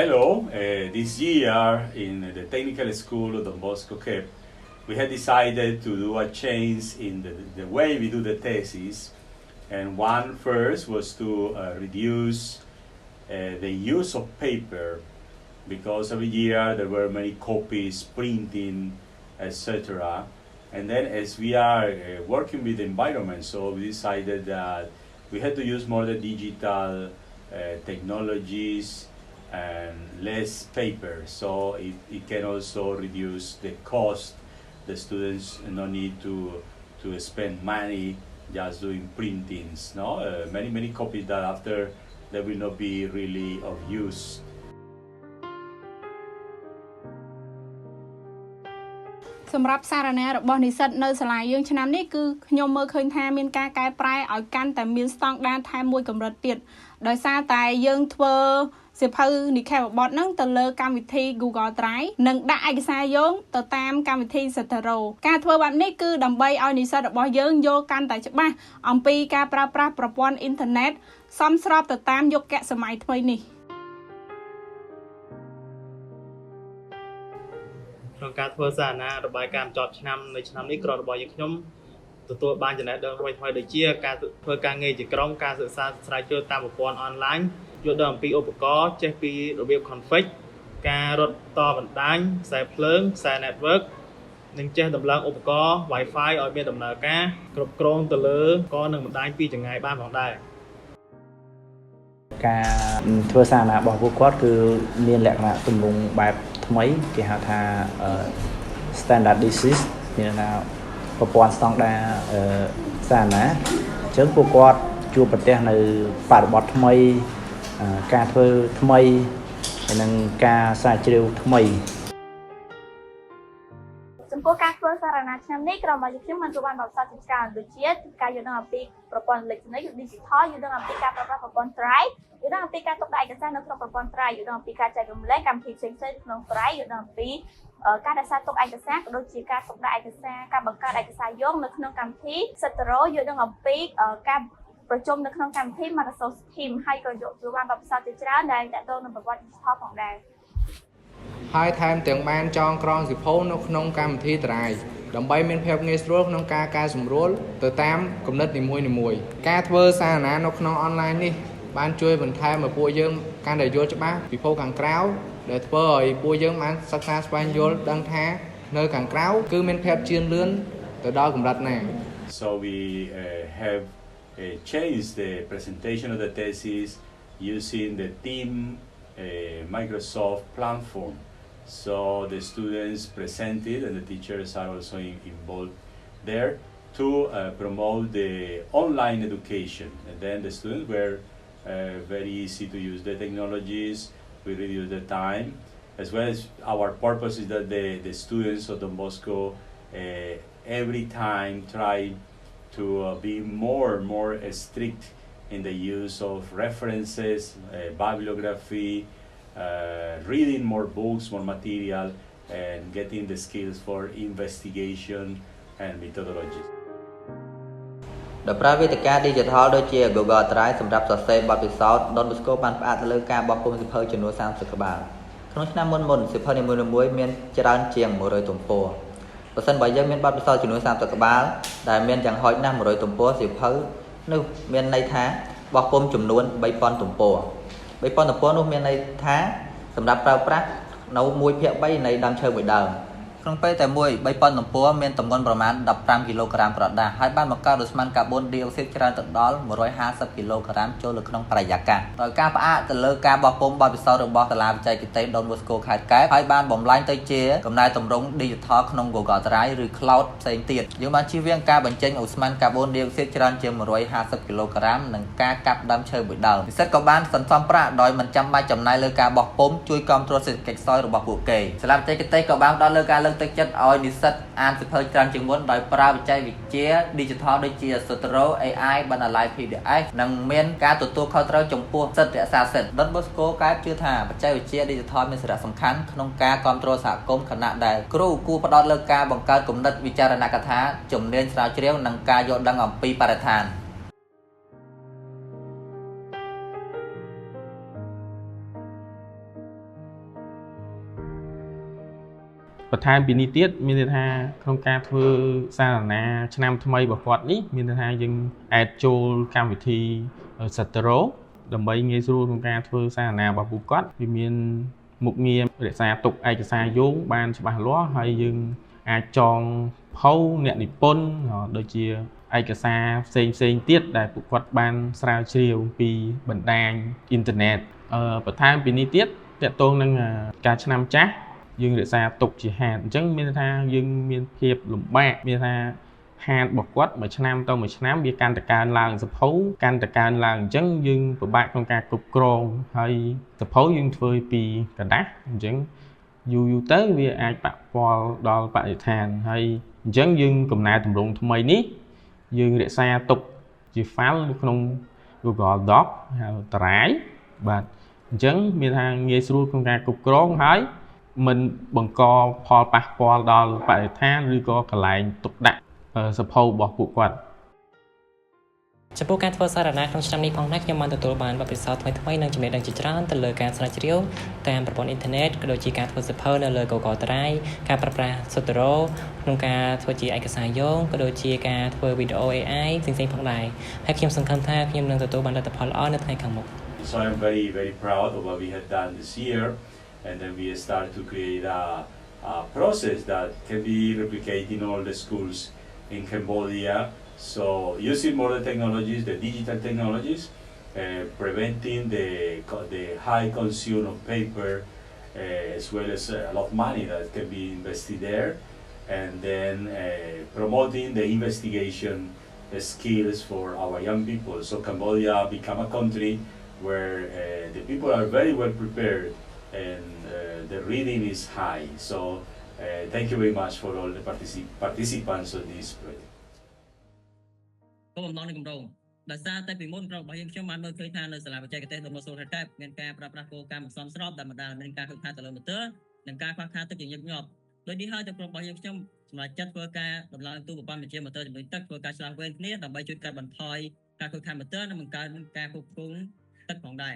hello. This year in the technical school of Don Bosco Kep, we had decided to do a change in the way we do the thesis. And one first was to reduce the use of paper because every year there were many copies, printing, etc. And then as we are working with the environment, so we decided that we had to use more the digital technologies and less paper, so it can also reduce the cost. The students no need to spend money just doing printings, no? Many copies that after they will not be really of use. សម្រាប់សារណែរបស់និស្សិតនៅសាលាយើងឆ្នាំនេះគឺខ្ញុំមើលឃើញថាមានការកែប្រែឲ្យកាន់តែមានស្តង់ដារថែមមួយកម្រិតទៀតដោយសារតែយើងធ្វើសិភៅនិក្ខេបបទហ្នឹងទៅលើកម្មវិធី Google Drive និងដាក់ឯកសារយោងទៅតាមកម្មវិធី Zotero ការធ្វើបែបនេះគឺដើម្បីឲ្យនិស្សិតរបស់យើងយល់កាន់តែច្បាស់អំពីការប្រើប្រាស់ប្រព័ន្ធអ៊ីនធឺណិតសមស្របទៅតាមយុគសម័យថ្មីនេះ ក្នុងការធ្វើសារណារបាយការណ៍ចប់ឆ្នាំនៃឆ្នាំនេះក្ររបស់យើងខ្ញុំទទួលបានចំណេះដឹងថ្មីៗដូចជាការធ្វើការងារជាក្រុមការសិក្សាស្រាវជ្រាវតាមប្រព័ន្ធអនឡាញយល់ដឹងអំពីឧបករណ៍ចេះពីរបៀប config ការរត់តបណ្ដាញខ្សែភ្លើងខ្សែ network និងចេះដំឡើងឧបករណ៍ Wi-Fi ឲ្យមានដំណើរការគ្រប់គ្រងទៅលើក៏នឹងបណ្ដាញពីចម្ងាយបានផងដែរ ការធ្វើសារណារបស់ពួកគាត់គឺមានលក្ខណៈទម្រង់បែបថ្មីគេហៅថា standardized មានថាប្រព័ន្ធស្តង់ដាសារណាអញ្ចឹងពួកគាត់ជួបប្រទះនៅបរិបទថ្មីការធ្វើថ្មីហើយនឹងការស្រាវជ្រាវថ្មី ចំពោះការធ្វើសារណាឆ្នាំនេះក្រុមរបស់ខ្ញុំបានទទួលបានបទពិសោធន៍ជាច្រើនដូចជាការយល់ដឹងអំពីប្រព័ន្ធអេឡិចត្រូនិក digital យល់ដឹងអំពីការប្រើប្រាស់ប្រព័ន្ធ Drive យល់ដឹងអំពីការទុកដាក់ឯកសារនៅក្នុងប្រព័ន្ធ Drive យល់ដឹងអំពីការចែករំលែកកម្មវិធីផ្សេងៗក្នុង Drive យល់ដឹងអំពីការរក្សាទុកឯកសារក៏ដូចជាការទុកដាក់ឯកសារការបង្កើតឯកសារយោងនៅក្នុងកម្មវិធី Zotero យល់ដឹងអំពីការប្រជុំនៅក្នុងកម្មវិធី Microsoft Teams ហើយក៏ទទួលបានបទពិសោធន៍ជាច្រើនដែលទាក់ទងនឹងប្រព័ន្ធ digital ផងដែរ ហើយថែមទាំងបានចងក្រងសិភៅនៅក្នុងកម្មវិធីតារាយដើម្បីមានភាពងាយស្រួលក្នុងការកែសម្រួលទៅតាមគំនិតនីមួយៗការធ្វើសារណានៅក្នុងអនឡាញនេះបានជួយបន្ថែមឲ្យពួកយើងកាន់តែយល់ច្បាស់ពីពិភពខាងក្រៅដែលធ្វើឲ្យពួកយើងបានសិក្សាស្វែងយល់ដឹងថានៅខាងក្រៅគឺមានភាពជឿនលឿនទៅដល់កម្រិតណា So we have changed the presentation of the thesis using the team Microsoft platform. So the students presented and the teachers are also involved there to promote the online education. And then the students were very easy to use the technologies, we reduce the time, as well as our purpose is that the students of Don Bosco every time try to be more strict in the use of references, bibliography, reading more books, more material, and getting the skills for investigation and methodology. ដោយប្រើវេទិកា digital ដូចជា Google Drive សម្រាប់សរសេរបទពិសោធន៍ Don Bosco បានផ្អាកទៅលើការបោះពុម្ពសៀវភៅចំនួន 30 ក្បាលក្នុងឆ្នាំមុនសៀវភៅនីមួយៗមានច្រើនជាង 100 ទំព័របើសិនបើយើងមានបទពិសោធន៍ចំនួន 30 ក្បាលដែលមានយ៉ាងហោចណាស់ 100 ទំព័រសៀវភៅនោះមានន័យថាបោះពុម្ពចំនួន 3000 ទំព័រ 3000 ទំព័រនោះមានន័យថាសម្រាប់ប្រើប្រាស់នៅ 1/3 នៃដើមឈើមួយដើមក្នុងពេលតែមួយ 3000 ទំព័រមានទម្ងន់ប្រមាណ 15 គីឡូក្រាមក្រដាសហើយបានបង្កើតឧស្ម័នកាបូនឌីអុកស៊ីតច្រើនទៅដល់ 150 គីឡូក្រាមចូលនៅក្នុងបរិយាកាសដោយការផ្អាកទៅលើការបោះពុម្ពបទពិសោធន៍របស់សាលាវិទ្យាល័យទេស Don Bosco ខេត្តកែបហើយបានបំលែងទៅជាកំណែទម្រង់ digital ក្នុង Google Drive ឬ Cloud ផ្សេងទៀតយើងបានជៀសវាងការបញ្ចេញឧស្ម័នកាបូនឌីអុកស៊ីតច្រើនជាង 150 គីឡូក្រាមនិងការកាប់ដើមឈើមួយដើមនិស្សិតក៏បានសន្សំប្រាក់ដោយមិនចាំបាច់ចំណាយលើការបោះពុម្ពជួយគាំទ្រសេដ្ឋកិច្ចខ្សោយរបស់ពួកគេសាលាវិទ្យាល័យទេសក៏បានផ្ដោតលើការលើកទឹកចិត្តឲ្យនិស្សិតអានសៀវភៅច្រើនជាងមុនដោយប្រើបច្ចេកវិទ្យា digital ដូចជា Zotero AI បណ្ណាល័យ PDF និងមានការទទួលខុសត្រូវចំពោះសិទ្ធិរក្សាសិទ្ធិ Don Bosco កែបជឿថាបច្ចេកវិទ្យា digital មានសារៈសំខាន់ក្នុងការគាំទ្រសហគមន៍ខណៈដែលគ្រូគួរផ្ដោតលើការបង្កើតគំនិតវិចារណកថាជំនាញស្រាវជ្រាវនិងការយល់ដឹងអំពីបរិស្ថាន ស បន្ថែមពីនេះទៀតមានន័យថាក្នុងការធ្វើសារណាឆ្នាំថ្មីរបស់គាត់នេះមានន័យថាយើងអាចចូលកម្មវិធីសតរោដើម្បីងាយស្រួលក្នុងការធ្វើសារណារបស់ពួកគាត់វាមានមុខងាររក្សាទុកឯកសារយោងបានច្បាស់លាស់ហើយយើងអាចចងផុសអ្នកនិពន្ធដូចជាឯកសារផ្សេងទៀតដែលពួកគាត់បានស្រាវជ្រាវពីបណ្ដាញអ៊ីនធឺណិតបន្ថែមពីនេះទៀតទាក់ទងនឹងការឆ្នាំចាស់យើងរក្សាទុកជាហាតអញ្ចឹងមានន័យថាយើងមានភាពលំបាកមានថាហាតរបស់គាត់មួយឆ្នាំទៅមួយឆ្នាំវាកាន់តែកើនឡើងសភៅកាន់តែកើនឡើងអញ្ចឹងយើងពិបាកក្នុងការគ្រប់គ្រងហើយសភៅយើងធ្វើពីกระดาษអញ្ចឹងយូរទៅវាអាចប៉ះពាល់ដល់បរិស្ថានហើយអញ្ចឹងយើងកំណែទម្រង់ថ្មីនេះយើងរក្សាទុកជា file នៅក្នុង Google Doc ហៅតារាយបាទអញ្ចឹងមានថាងាយស្រួលក្នុងការគ្រប់គ្រងហើយមិនបង្កផលប៉ះពាល់ដល់បរិស្ថានឬក៏កន្លែងទុកដាក់សភៅរបស់ពួកគាត់ចំពោះការធ្វើសារណាក្នុងឆ្នាំនេះផងដែរខ្ញុំបានទទួលបានបទពិសោធន៍ថ្មីៗនិងចំណេះដឹងជាច្រើនទៅលើការស្រាវជ្រាវតាមប្រព័ន្ធអ៊ីនធឺណិតក៏ដូចជាការធ្វើសៀវភៅនៅលើ Google Drive ការប្រើប្រាស់ Zotero ក្នុងការធ្វើជាឯកសារយោងក៏ដូចជាការធ្វើវីដេអូ AI ផ្សេងៗផងដែរហើយខ្ញុំសង្ឃឹមថាខ្ញុំនឹងទទួលបានលទ្ធផលល្អនៅថ្ងៃខាងមុខ So I'm very proud of what we have done this year and then we start to create a process that can be replicated in all the schools in Cambodia. So using modern technologies, the digital technologies, preventing the high consume of paper as well as a lot of money that can be invested there, and then promoting the investigation skills for our young people. So Cambodia become a country where the people are very well prepared and the reading is high. So thank you very much for all the participants of this project. បំណងនៃគម្រោងដោយសារតែពីមុនក្រុមរបស់យើងខ្ញុំបានមើលឃើញថានៅសាលាបច្ចេកទេសដ៏មសូរថែបមានការប្រើប្រាស់គោលការណ៍មិនសមស្របដែលបណ្ដាលមានការខូចខាតទៅលើម៉ូទ័រនិងការខ្វះខាតទឹកជាញឹកញាប់ដោយនេះហើយទៅក្រុមរបស់យើងខ្ញុំសម្រាប់ចាត់ធ្វើការដំឡើងទូប្រព័ន្ធបញ្ជាម៉ូទ័រជំនួយទឹកធ្វើការឆ្លាស់វែងគ្នាដើម្បីជួយកាត់បន្ថយការខូចខាតម៉ូទ័រនិងបង្កើនការគ្រប់គ្រងទឹកផងដែរ